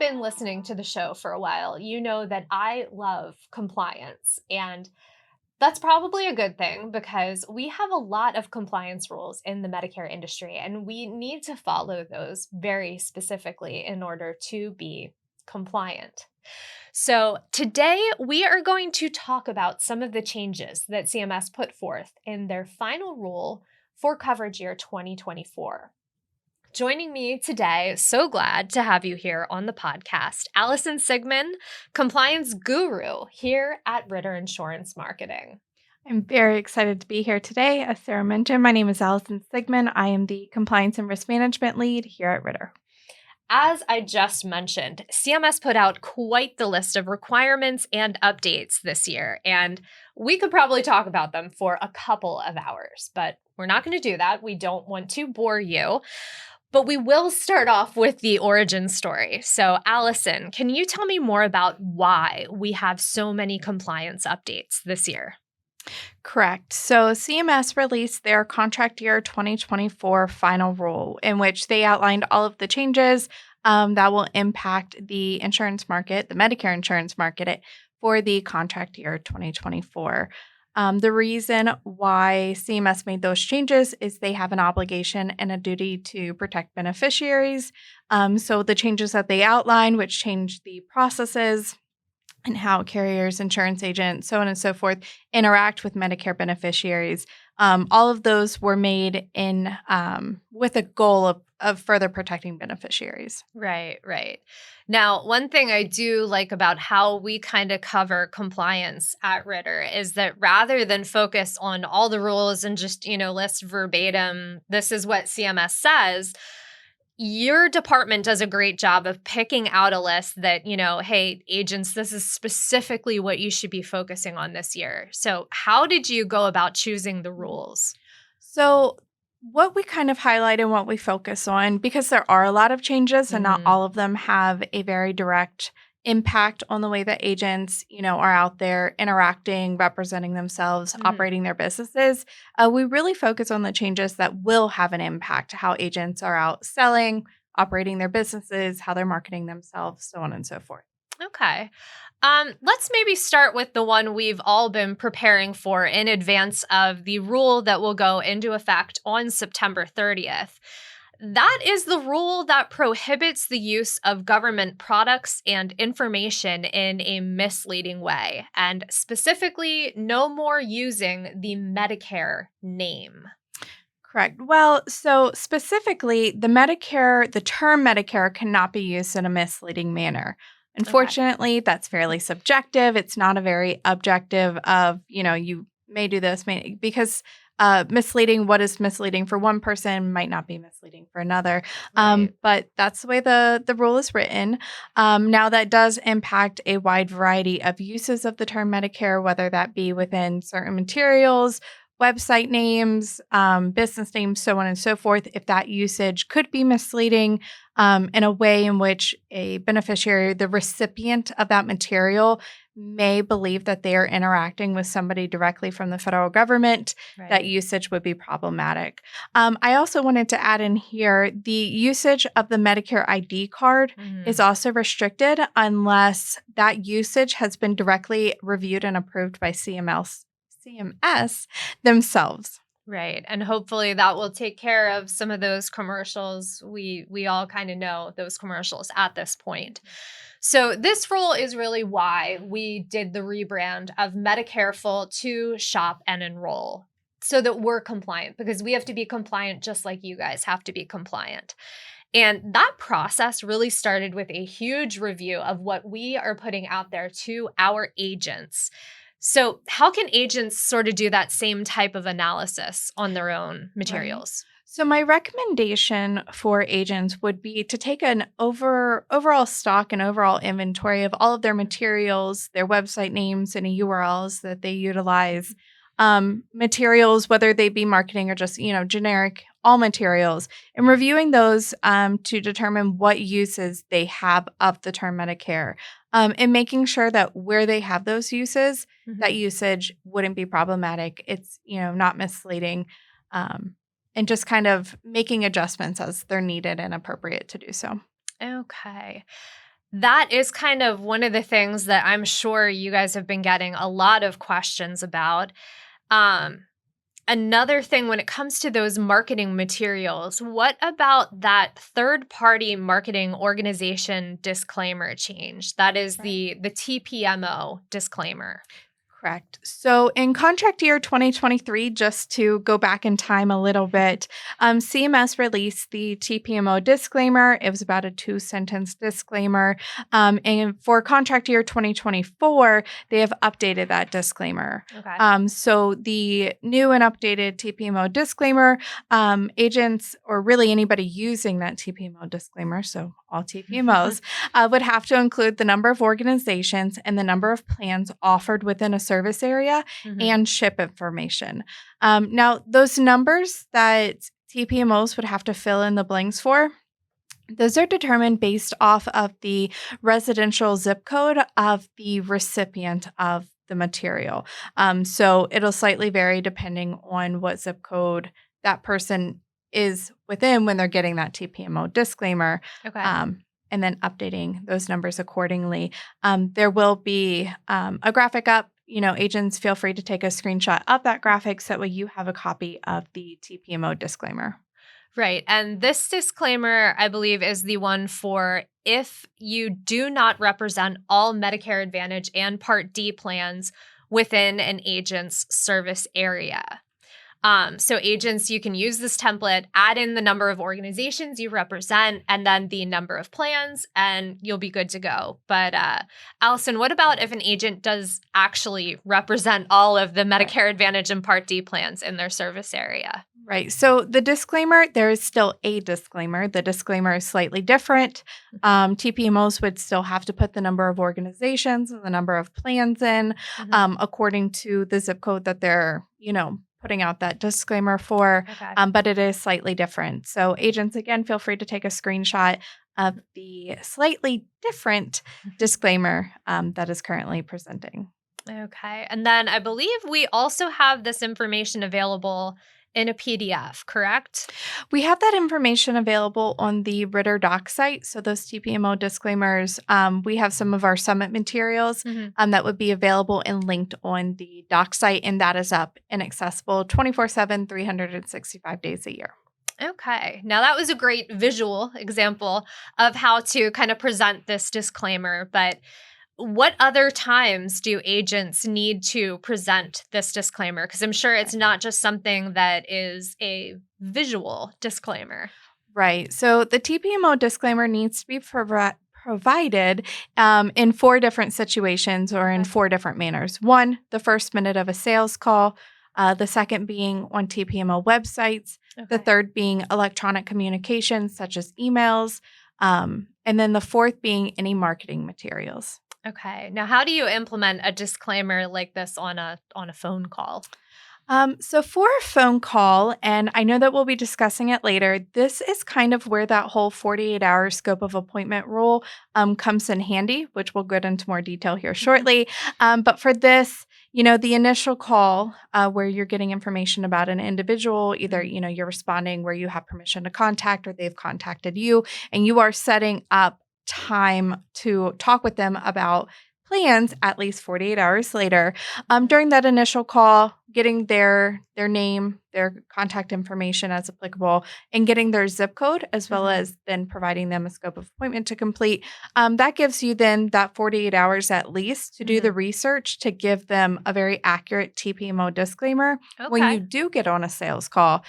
been listening to the show for a while, you know that I love compliance. And that's probably a good thing because we have a lot of compliance rules in the Medicare industry, and we need to follow those very specifically in order to be compliant. So, today we are going to talk about some of the changes that CMS put forth in their final rule for coverage year 2024. Joining me today, so glad to have you here on the podcast, Alyson Seighman, compliance guru here at Ritter Insurance Marketing. I'm very excited to be here today. As Sarah mentioned, my name is Alyson Seighman. I am the Compliance and Risk Management Lead here at Ritter. As I just mentioned, CMS put out quite the list of requirements and updates this year, and we could probably talk about them for a couple of hours, but we're not going to do that. We don't want to bore you. But we will start off with the origin story. So, Alyson, can you tell me more about why we have so many compliance updates this year? Correct. So CMS released their contract year 2024 final rule, in which they outlined all of the changes that will impact the insurance market, the Medicare insurance market, for the contract year 2024. The reason why CMS made those changes is they have an obligation and a duty to protect beneficiaries. So the changes that they outlined, which change the processes and how carriers, insurance agents, so on and so forth, interact with Medicare beneficiaries, all of those were made in with a goal of further protecting beneficiaries. Right. Now, one thing I do like about how we kind of cover compliance at Ritter is that rather than focus on all the rules and just, list verbatim, this is what CMS says, your department does a great job of picking out a list that, hey, agents, this is specifically what you should be focusing on this year. So how did you go about choosing the rules? So what we kind of highlight and what we focus on, because there are a lot of changes and not all of them have a very direct impact on the way that agents, are out there interacting, representing themselves, operating their businesses. We really focus on the changes that will have an impact, how agents are out selling, operating their businesses, how they're marketing themselves, so on and so forth. Okay. Let's maybe start with the one we've all been preparing for in advance of the rule that will go into effect on September 30th. That is the rule that prohibits the use of government products and information in a misleading way, and specifically, no more using the Medicare name. Correct. Well, so specifically, the term Medicare cannot be used in a misleading manner. Unfortunately, that's fairly subjective. It's not a very objective of, you may do this, because misleading, what is misleading for one person might not be misleading for another. Right. But that's the way the rule is written. Now, that does impact a wide variety of uses of the term Medicare, whether that be within certain materials, website names, business names, so on and so forth. If that usage could be misleading in a way in which a beneficiary, the recipient of that material, may believe that they are interacting with somebody directly from the federal government, Right. that usage would be problematic. I also wanted to add in here, the usage of the Medicare ID card is also restricted unless that usage has been directly reviewed and approved by CMS themselves. Right. And hopefully that will take care of some of those commercials. We all kind of know those commercials at this point. So this rule is really why we did the rebrand of Medicareful to Shop and Enroll, so that we're compliant, because we have to be compliant just like you guys have to be compliant. And that process really started with a huge review of what we are putting out there to our agents. So how can agents sort of do that same type of analysis on their own materials? Right. So my recommendation for agents would be to take an overall stock and overall inventory of all of their materials, their website names, and URLs that they utilize, materials, whether they be marketing or just, generic, all materials, and reviewing those to determine what uses they have of the term Medicare, and making sure that where they have those uses, that usage wouldn't be problematic. It's, not misleading, and just kind of making adjustments as they're needed and appropriate to do so. Okay. That is kind of one of the things that I'm sure you guys have been getting a lot of questions about. Um, Another thing when it comes to those marketing materials, what about that third-party marketing organization disclaimer change? That is Right. the TPMO disclaimer. Correct. So in contract year 2023, just to go back in time a little bit, CMS released the TPMO disclaimer. It was about a 2-sentence disclaimer. And for contract year 2024, they have updated that disclaimer. Okay. So the new and updated TPMO disclaimer, agents or really anybody using that TPMO disclaimer, so all TPMOs, would have to include the number of organizations and the number of plans offered within a service area Mhm. and ship information. Now, those numbers that TPMOs would have to fill in the blanks for, those are determined based off of the residential zip code of the recipient of the material. So it'll slightly vary depending on what zip code that person is within when they're getting that TPMO disclaimer, Okay. um, and then updating those numbers accordingly. There will be a graphic up. Agents feel free to take a screenshot of that graphic so that way you have a copy of the TPMO disclaimer. Right. And this disclaimer, I believe, is the one for if you do not represent all Medicare Advantage and Part D plans within an agent's service area. So agents, you can use this template, add in the number of organizations you represent, and then the number of plans, and you'll be good to go. But Alyson, what about if an agent does actually represent all of the Right. Medicare Advantage and Part D plans in their service area? Right. So the disclaimer, there is still a disclaimer. The disclaimer is slightly different. TPMOs would still have to put the number of organizations and the number of plans in Mhm. according to the zip code that they're, putting out that disclaimer for. Okay. But it is slightly different. So agents, again, feel free to take a screenshot of the slightly different disclaimer that is currently presenting. Okay. And then I believe we also have this information available in a PDF, correct? We have that information available on the Ritter doc site. So those TPMO disclaimers, we have some of our summit materials Hmm. that would be available and linked on the doc site, and that is up and accessible 24/7, 365 days a year. Okay. Now that was a great visual example of how to kind of present this disclaimer, but what other times do agents need to present this disclaimer? Because I'm sure it's not just something that is a visual disclaimer. Right. So the TPMO disclaimer needs to be provided in 4 different situations or in Okay. 4 different manners. One, the first minute of a sales call. The second being on TPMO websites. The Okay. third being electronic communications such as emails. And then the fourth being any marketing materials. Okay. Now, how do you implement a disclaimer like this on a phone call? So for a phone call, and I know that we'll be discussing it later, this is kind of where that whole 48-hour scope of appointment rule comes in handy, which we'll get into more detail here Mhm. shortly. But for this, the initial call where you're getting information about an individual, either, Mhm. you're responding where you have permission to contact or they've contacted you, and you are setting up time to talk with them about plans at least 48 hours later. During that initial call, getting their name, their contact information as applicable, and getting their zip code, as well Mhm. as then providing them a scope of appointment to complete. That gives you then that 48 hours at least to do the Mhm. research to give them a very accurate TPMO disclaimer when Okay. you do get on a sales call,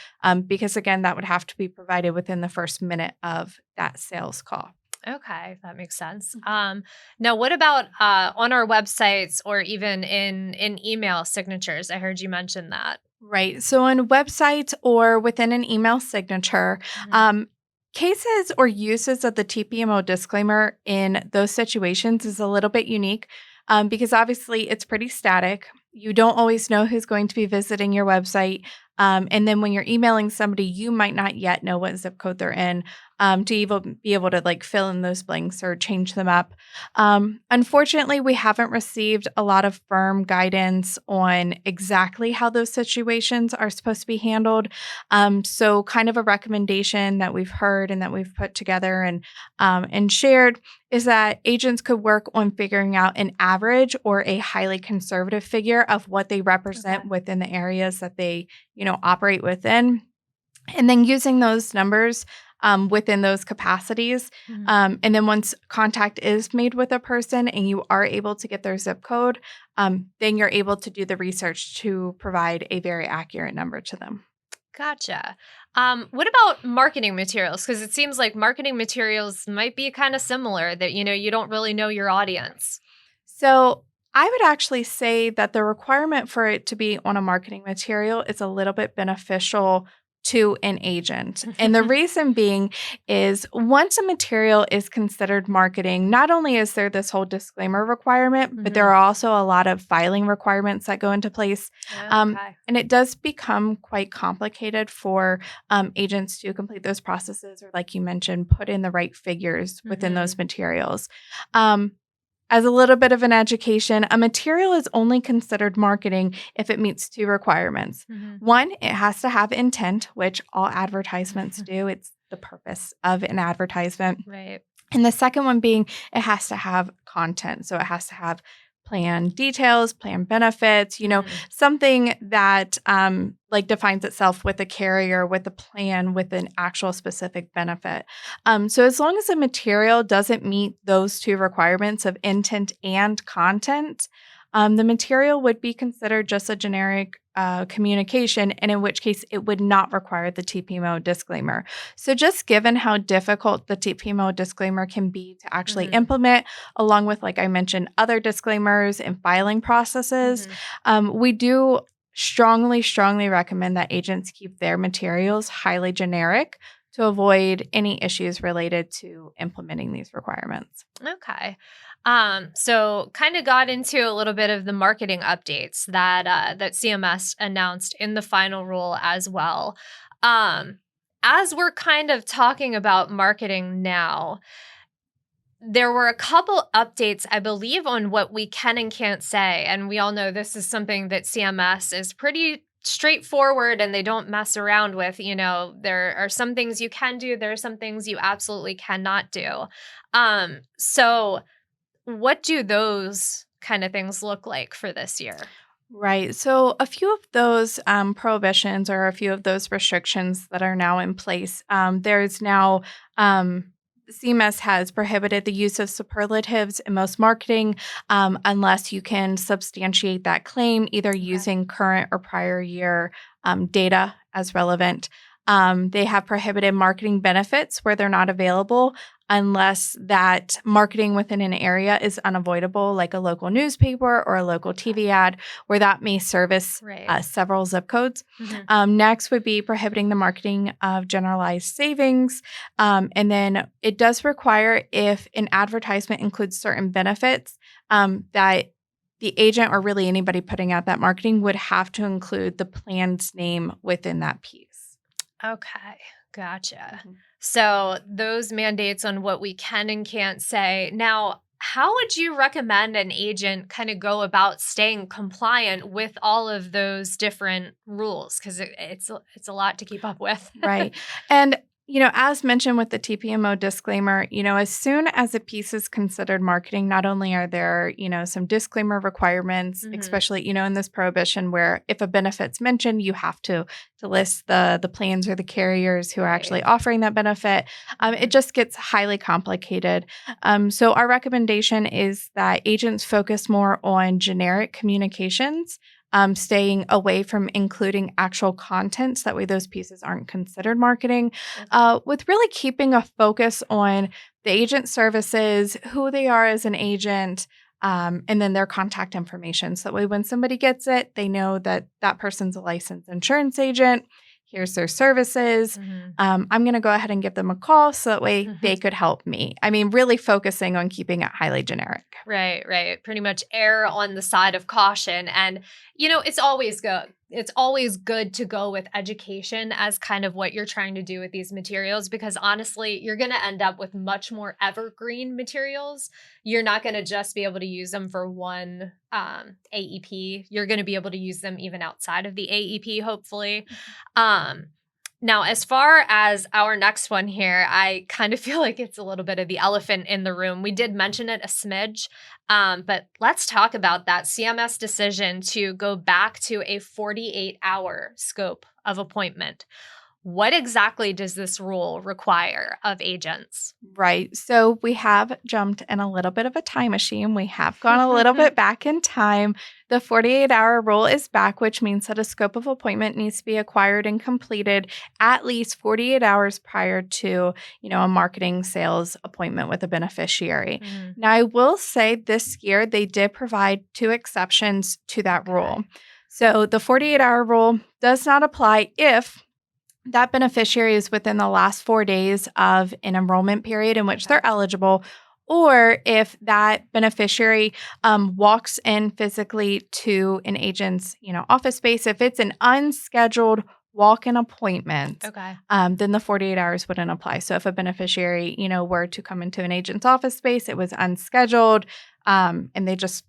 because again, that would have to be provided within the first minute of that sales call. Okay, that makes sense. Now, what about on our websites or even in email signatures? I heard you mention that. Right. So on websites or within an email signature, Mhm. um, cases or uses of the TPMO disclaimer in those situations is a little bit unique because obviously it's pretty static. You don't always know who's going to be visiting your website. And then when you're emailing somebody, you might not yet know what zip code they're in. to even be able to like fill in those blanks or change them up. Unfortunately, we haven't received a lot of firm guidance on exactly how those situations are supposed to be handled. So, kind of a recommendation that we've heard and that we've put together and shared is that agents could work on figuring out an average or a highly conservative figure of what they represent Okay. within the areas that they, operate within. And then using those numbers within those capacities. Mhm. And then once contact is made with a person and you are able to get their zip code, then you're able to do the research to provide a very accurate number to them. Gotcha. What about marketing materials? Because it seems like marketing materials might be kind of similar that, you don't really know your audience. So I would actually say that the requirement for it to be on a marketing material is a little bit beneficial to an agent. And the reason being is once a material is considered marketing, not only is there this whole disclaimer requirement, but there Mhm. are also a lot of filing requirements that go into place. Okay. And it does become quite complicated for agents to complete those processes or, like you mentioned, put in the right figures within those Mhm. materials. Um, as a little bit of an education, a material is only considered marketing if it meets two requirements. Mhm. One, it has to have intent, which all advertisements do. It's the purpose of an advertisement. Right. And the second one being it has to have content. So it has to have plan details, plan benefits, Mm. something that like defines itself with a carrier, with a plan, with an actual specific benefit. So as long as the material doesn't meet those two requirements of intent and content, the material would be considered just a generic communication, and in which case it would not require the TPMO disclaimer. So, just given how difficult the TPMO disclaimer can be to actually Mhm. implement, along with, like I mentioned, other disclaimers and filing processes, Mhm. we do strongly recommend that agents keep their materials highly generic to avoid any issues related to implementing these requirements. Okay. So kind of got into a little bit of the marketing updates that CMS announced in the final rule as well. Um, as we're kind of talking about marketing now, there were a couple updates, I believe, on what we can and can't say. And we all know this is something that CMS is pretty straightforward and they don't mess around with. There are some things you can do, there are some things you absolutely cannot do. So what do those kind of things look like for this year? Right. So, a few of those prohibitions or a few of those restrictions that are now in place, there's now CMS has prohibited the use of superlatives in most marketing unless you can substantiate that claim, either Okay. using current or prior year data as relevant. They have prohibited marketing benefits where they're not available unless that marketing within an area is unavoidable, like a local newspaper or a local Okay. TV ad, where that may service Right. several zip codes. Mhm. Next would be prohibiting the marketing of generalized savings. And then it does require if an advertisement includes certain benefits that the agent or really anybody putting out that marketing would have to include the plan's name within that piece. Okay, gotcha. Mhm. So those mandates on what we can and can't say. Now, how would you recommend an agent kind of go about staying compliant with all of those different rules? Because it's a lot to keep up with. Right. And, as mentioned with the TPMO disclaimer, as soon as a piece is considered marketing, not only are there, some disclaimer requirements, Hmm. especially, in this prohibition where if a benefit's mentioned, you have to list the plans or the carriers who are Right. actually offering that benefit. It Mhm. just gets highly complicated. So our recommendation is that agents focus more on generic communications, staying away from including actual contents. That way, those pieces aren't considered marketing, Okay. with really keeping a focus on the agent services, who they are as an agent, and then their contact information. So that way, when somebody gets it, they know that that person's a licensed insurance agent. Here's their services. Hmm. I'm going to go ahead and give them a call so that way they could help me. I mean, really focusing on keeping it highly generic. Right, right. Pretty much err on the side of caution. And, it's always it's always good to go with education as kind of what you're trying to do with these materials, because honestly, you're going to end up with much more evergreen materials. You're not going to just be able to use them for one AEP. You're going to be able to use them even outside of the AEP, hopefully. Um, Now, as far as our next one here, I kind of feel like it's a little bit of the elephant in the room. We did mention it a smidge, but let's talk about that CMS decision to go back to a 48-hour scope of appointment. What exactly does this rule require of agents? Right. So we have jumped in a little bit of a time machine. We have gone a little bit back in time. The 48-hour rule is back, which means that a scope of appointment needs to be acquired and completed at least 48 hours prior to, a marketing sales appointment with a beneficiary. Mhm. Now, I will say this year they did provide 2 exceptions to that rule. So the 48-hour rule does not apply if that beneficiary is within the last 4 days of an enrollment period in which they're eligible, or if that beneficiary walks in physically to an agent's, office space. If it's an unscheduled walk-in appointment, Okay. then the 48 hours wouldn't apply. So if a beneficiary, were to come into an agent's office space, it was unscheduled, and they just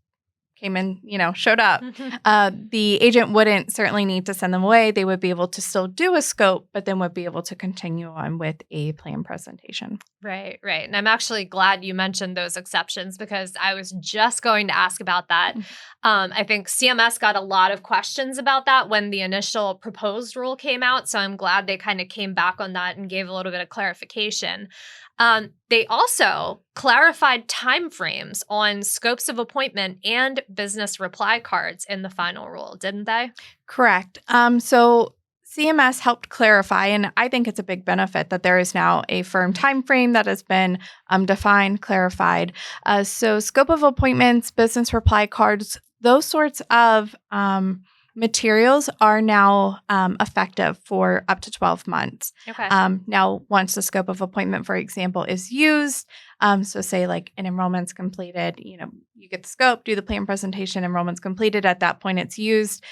came in, showed up, the agent wouldn't certainly need to send them away. They would be able to still do a scope, but then would be able to continue on with a plan presentation. Right, right. And I'm actually glad you mentioned those exceptions, because I was just going to ask about that. I think CMS got a lot of questions about that when the initial proposed rule came out. So I'm glad they kind of came back on that and gave a little bit of clarification. They also clarified timeframes on scopes of appointment and business reply cards in the final rule, didn't they? Correct. So CMS helped clarify, and I think it's a big benefit that there is now a firm time frame that has been defined, clarified. So scope of appointments, business reply cards, those sorts of materials are now effective for up to 12 months. Okay. Now, once the scope of appointment, for example, is used, so say like an enrollment's completed, you get the scope, do the plan presentation, enrollment's completed. At that point, it's used.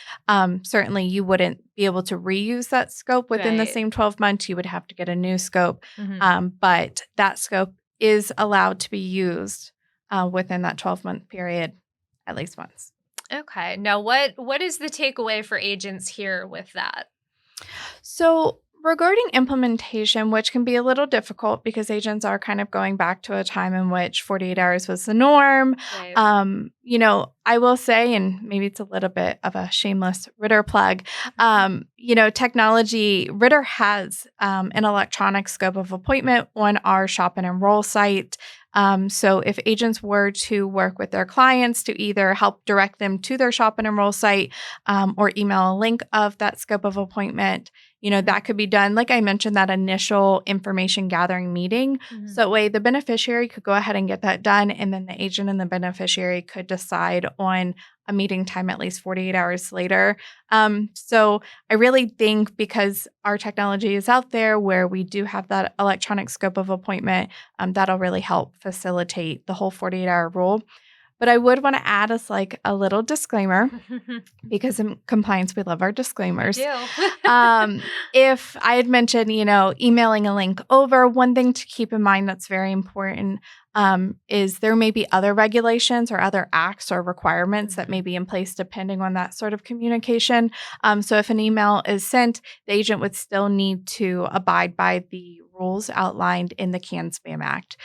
Certainly, you wouldn't be able to reuse that scope within the Right. same 12 months. You would have to get a new scope. Mhm. But that scope is allowed to be used within that 12-month period at least once. Okay. Now, what is the takeaway for agents here with that? So, regarding implementation, which can be a little difficult because agents are kind of going back to a time in which 48 hours was the norm. Right. I will say, and maybe it's a little bit of a shameless Ritter plug, technology, Ritter has an electronic scope of appointment on our shop and enroll site. So if agents were to work with their clients to either help direct them to their shop and enroll site or email a link of that scope of appointment, that could be done. Like I mentioned, that initial information gathering meeting. Mhm. So that way the beneficiary could go ahead and get that done. And then the agent and the beneficiary could decide on a meeting time at least 48 hours later. So I really think because our technology is out there where we do have that electronic scope of appointment, that'll really help facilitate the whole 48-hour rule. But I would want to add as like a little disclaimer, because in compliance, we love our disclaimers. Do. If I had mentioned, emailing a link over, one thing to keep in mind that's very important is there may be other regulations or other acts or requirements that may be in place depending on that sort of communication. So if an email is sent, the agent would still need to abide by the rules outlined in the CAN-SPAM Act.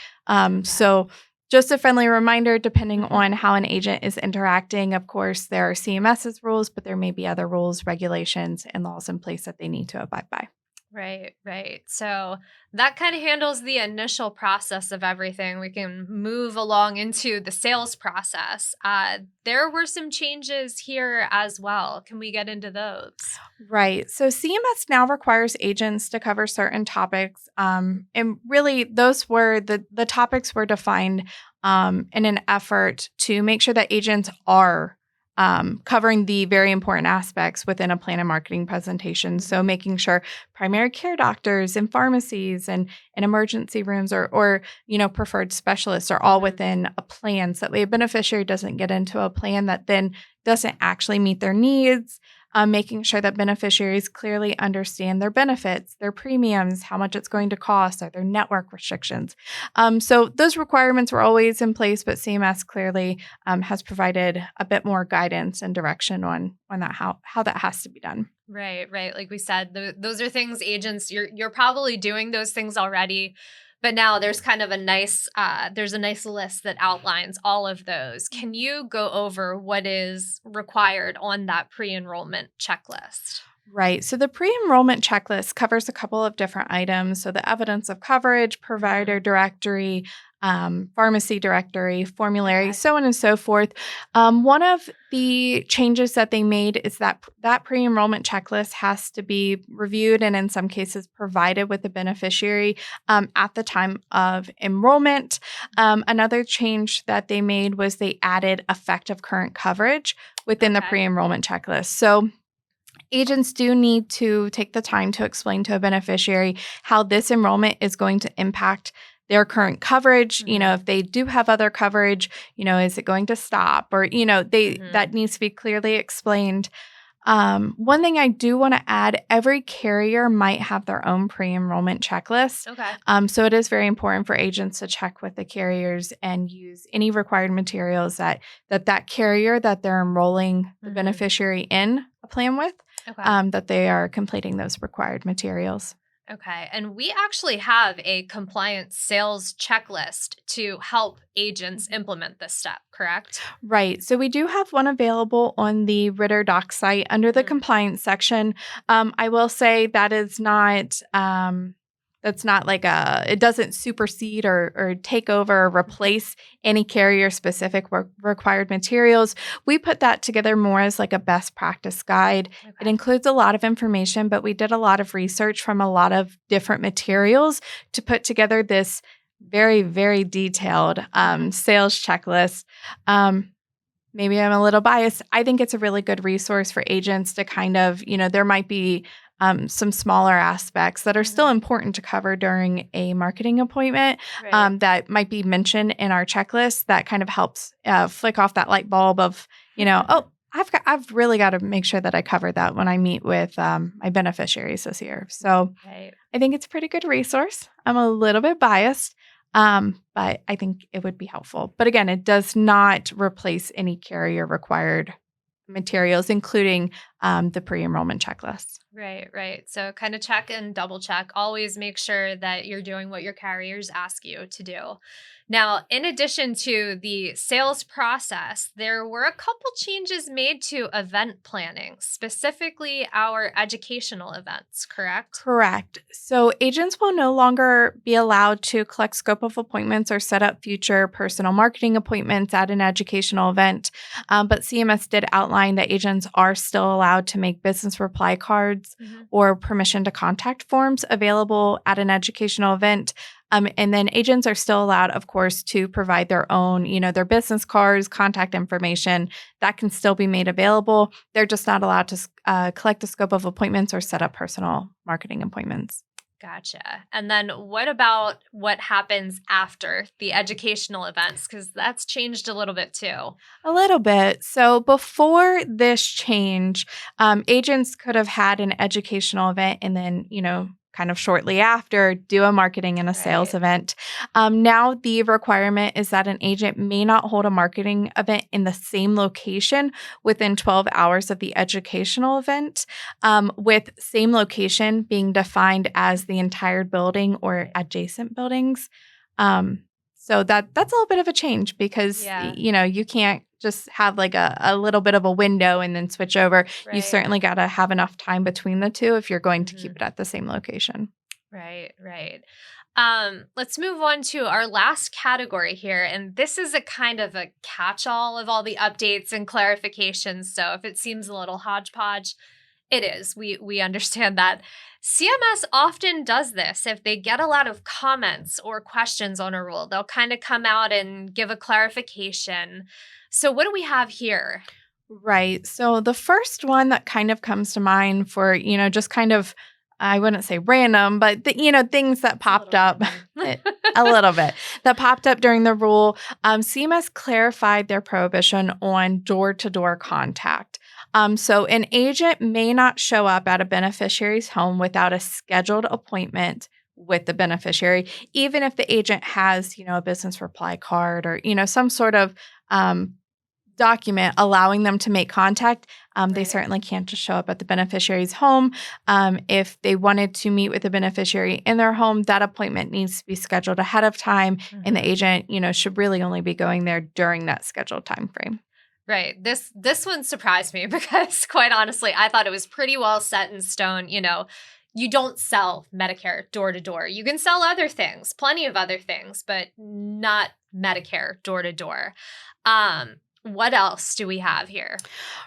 So just a friendly reminder, depending on how an agent is interacting, of course, there are CMS's rules, but there may be other rules, regulations, and laws in place that they need to abide by. Right, right. So that kind of handles the initial process of everything. We can move along into the sales process. There were some changes here as well. Can we get into those? Right. So CMS now requires agents to cover certain topics. And really, those were the topics were defined in an effort to make sure that agents are covering the very important aspects within a plan and marketing presentation. So making sure primary care doctors and pharmacies and emergency rooms or preferred specialists are all within a plan. So that way a beneficiary doesn't get into a plan that then doesn't actually meet their needs. making sure that beneficiaries clearly understand their benefits, their premiums, how much it's going to cost, are there network restrictions. So those requirements were always in place, but CMS clearly has provided a bit more guidance and direction on that how that has to be done. Right, right. Like we said, those are things agents you're probably doing those things already, but now there's kind of a nice there's a nice list that outlines all of those. Can you go over what is required on that pre-enrollment checklist? Right. So the pre enrollment checklist covers a couple of different items. So the evidence of coverage, provider Mhm. directory, pharmacy directory, formulary, Okay. so on and so forth. One of the changes that they made is that that pre enrollment checklist has to be reviewed and, in some cases, provided with the beneficiary at the time of enrollment. Another change that they made was they added effective current coverage within the Okay. pre enrollment checklist. So agents do need to take the time to explain to a beneficiary how this enrollment is going to impact their current coverage. Mhm. If they do have other coverage, is it going to stop? Or, they Mhm. that needs to be clearly explained. One thing I do want to add, every carrier might have their own pre-enrollment checklist. Okay. So it is very important for agents to check with the carriers and use any required materials that carrier that they're enrolling the Mhm. beneficiary in a plan with, Okay. that they are completing those required materials. Okay. And we actually have a compliance sales checklist to help agents implement this step, correct? Right. So we do have one available on the Ritter doc site under the Mhm. compliance section. I will say that is not that's not like it doesn't supersede or take over or replace any carrier specific required materials. We put that together more as like a best practice guide. It Okay. includes a lot of information, but we did a lot of research from a lot of different materials to put together this very, very detailed sales checklist. um, Maybe I'm a little biased. I think it's a really good resource for agents to kind of, there might be some smaller aspects that are still Mhm. important to cover during a marketing appointment, Right. that might be mentioned in our checklist that kind of helps flick off that light bulb of, oh, I've really got to make sure that I cover that when I meet with my beneficiaries this year. So Right. I think it's a pretty good resource. I'm a little bit biased, but I think it would be helpful. But again, it does not replace any carrier required materials, including the pre enrollment checklist. Right, right. So kind of check and double check. Always make sure that you're doing what your carriers ask you to do. Now, in addition to the sales process, there were a couple changes made to event planning, specifically our educational events, correct? Correct. So agents will no longer be allowed to collect scope of appointments or set up future personal marketing appointments at an educational event. But CMS did outline that agents are still allowed to make business reply cards Hmm. or permission to contact forms available at an educational event. And then agents are still allowed, of course, to provide their own, their business cards, contact information that can still be made available. They're just not allowed to collect the scope of appointments or set up personal marketing appointments. Gotcha. And then what about what happens after the educational events? Because that's changed a little bit too. A little bit. So before this change, agents could have had an educational event and then, kind of shortly after, do a marketing and a sales Right. event. Now, the requirement is that an agent may not hold a marketing event in the same location within 12 hours of the educational event, with same location being defined as the entire building or adjacent buildings. Um, so that's a little bit of a change because, Yeah. you can't just have like a little bit of a window and then switch over. You Right. certainly got to have enough time between the two if you're going to keep Hmm. it at the same location. Right, right. Let's move on to our last category here. And this is a kind of a catch-all of all the updates and clarifications. So if it seems a little hodgepodge, it is. We understand that. CMS often does this. If they get a lot of comments or questions on a rule, they'll kind of come out and give a clarification. So what do we have here? Right. So the first one that kind of comes to mind for, just kind of, I wouldn't say random, but things that It's a popped little up random. a little bit that popped up during the rule. CMS clarified their prohibition on door to door contact. So an agent may not show up at a beneficiary's home without a scheduled appointment with the beneficiary, even if the agent has, a business reply card or, some sort of um, document allowing them to make contact. They Right. certainly can't just show up at the beneficiary's home. If they wanted to meet with the beneficiary in their home, that appointment needs to be scheduled ahead of time, and the Mhm. agent, should really only be going there during that scheduled time frame. Right. This one surprised me because quite honestly, I thought it was pretty well set in stone, you don't sell Medicare door to door. You can sell other things, plenty of other things, but not Medicare door to door. What else do we have here?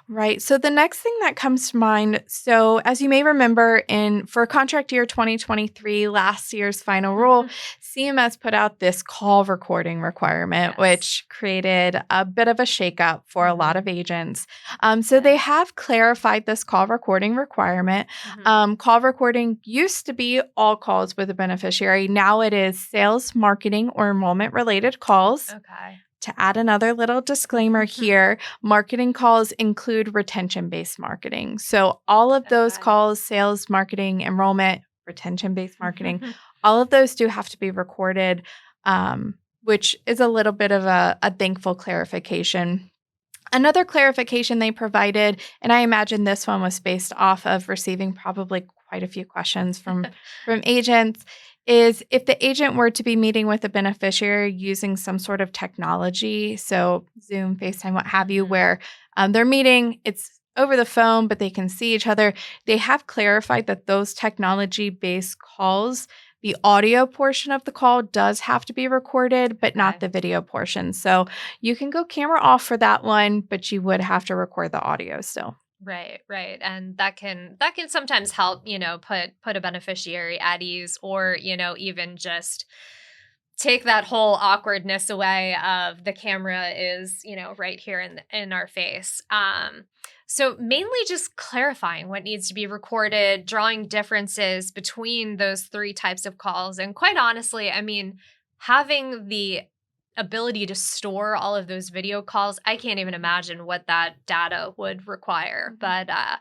Right. So the next thing that comes to mind, so as you may remember in for contract year 2023, last year's final rule, CMS put out this call recording requirement, Yes. which created a bit of a shakeup for a lot of Mhm. agents. It So they did. have clarified this call recording requirement. Mhm. Call recording used to be all calls with a beneficiary. Now it is sales, marketing, or enrollment related calls. Okay. To add another little disclaimer here, marketing calls include retention based marketing. So, all of those Okay. calls, sales, marketing, enrollment, retention based marketing, all of those do have to be recorded, which is a little bit of a thankful clarification. Another clarification they provided, and I imagine this one was based off of receiving probably quite a few questions from agents, is if the agent were to be meeting with a beneficiary using some sort of technology, so Zoom, FaceTime, what have you, Mhm. where they're meeting, it's over the phone, but they can see each other. They have clarified that those technology based calls, the audio portion of the call does have to be recorded, but not Okay. the video portion. So you can go camera off for that one, but you would have to record the audio still. Right, right. And that can sometimes help, put a beneficiary at ease or, even just take that whole awkwardness away of the camera is, right here in our face. So mainly just clarifying what needs to be recorded, drawing differences between those three types of calls. And quite honestly, I mean, having the ability to store all of those video calls, I can't even imagine what that data would require. But I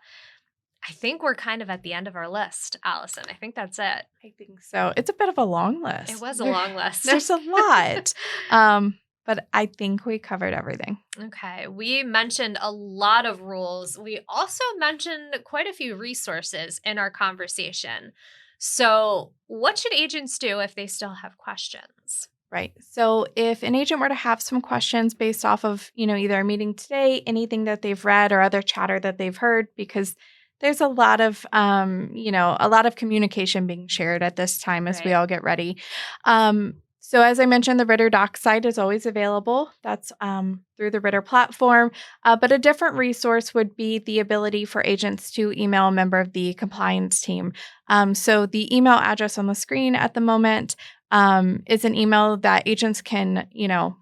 think we're kind of at the end of our list, Allison. I think that's it. I think so. It's a bit of a long It list. was a long list. There's a lot. But I think we covered everything. Okay, we mentioned a lot of rules. We also mentioned quite a few resources in our conversation. So, what should agents do if they still have questions? Right. So if an agent were to have some questions based off of, either a meeting today, anything that they've read or other chatter that they've heard, because there's a lot of, a lot of communication being shared at this time as we Right. all get ready. So as I mentioned, the Ritter Doc site is always available. That's through the Ritter platform. But a different resource would be the ability for agents to email a member of the compliance team. So the email address on the screen at the moment is an email that agents can email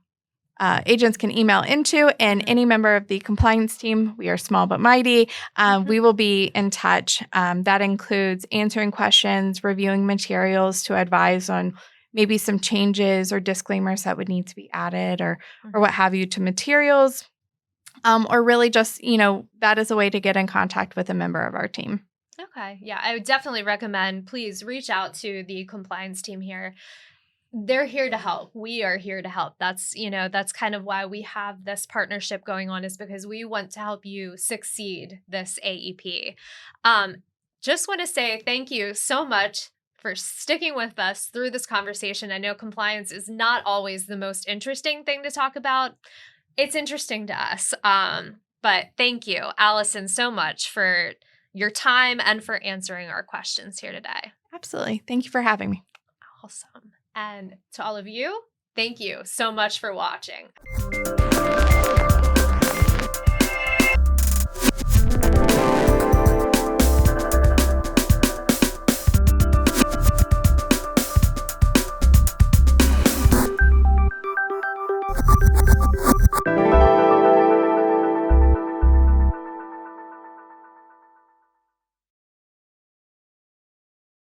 into, and Mhm. any member of the compliance team, we are small but mighty, we will be in touch. That includes answering questions, reviewing materials to advise on maybe some changes or disclaimers that would need to be added or what Mhm. have you to materials, or really just, that is a way to get in contact with a member of our team. Okay. Yeah, I would definitely recommend please reach out to the compliance team here. They're here to help. We are here to help. That's kind of why we have this partnership going on is because we want to help you succeed this AEP. Um, just want to say thank you so much for sticking with us through this conversation. I know compliance is not always the most interesting thing to talk about. It's interesting to us. But thank you, Allison, so much for your time and for answering our questions here today. Absolutely. Thank you for having me. Awesome. And to all of you, thank you so much for watching.